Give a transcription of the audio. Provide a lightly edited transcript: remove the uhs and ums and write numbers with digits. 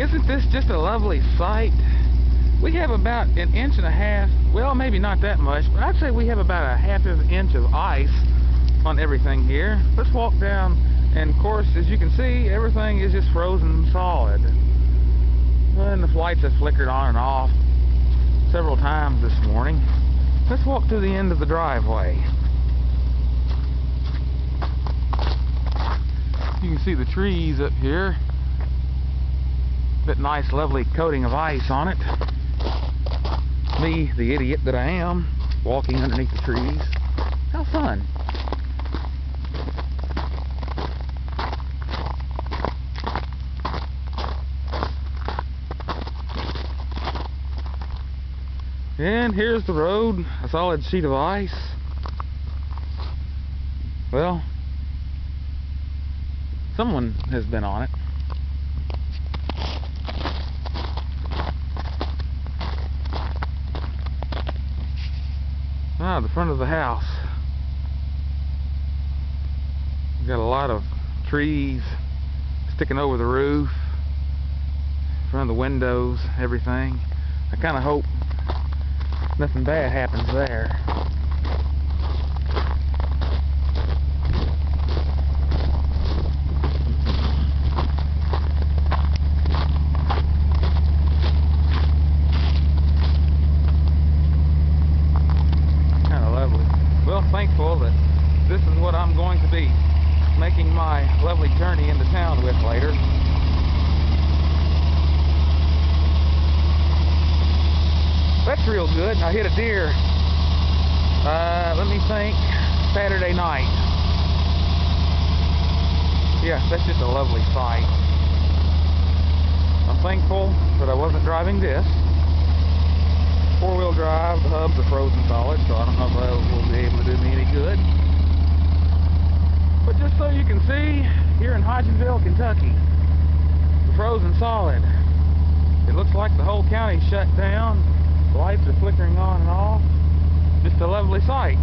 Isn't this just a lovely sight? We have about 1.5 inches, well, maybe not that much, but I'd say we have about a 1/2 inch of ice on everything here. Let's walk down, and of course, as you can see, everything is just frozen solid. And the lights have flickered on and off several times this morning. Let's walk to the end of the driveway. You can see the trees up here. That nice, lovely coating of ice on it. Me, the idiot that I am, walking underneath the trees. How fun. And here's the road, a solid sheet of ice. Well, someone has been on it. Ah, the front of the house. We've got a lot of trees sticking over the roof, in front of the windows, everything. I kind of hope nothing bad happens there. Thankful that this is what I'm going to be making my lovely journey into town with later. That's real good. I hit a deer, let me think, Saturday night. Yeah, that's just a lovely sight. I'm thankful that I wasn't driving this. Four-wheel drive, the hubs are frozen solid, so I don't know if that will be able to do me any good. But just so you can see, here in Hodgenville, Kentucky, the frozen solid. It looks like the whole county shut down. The lights are flickering on and off. Just a lovely sight.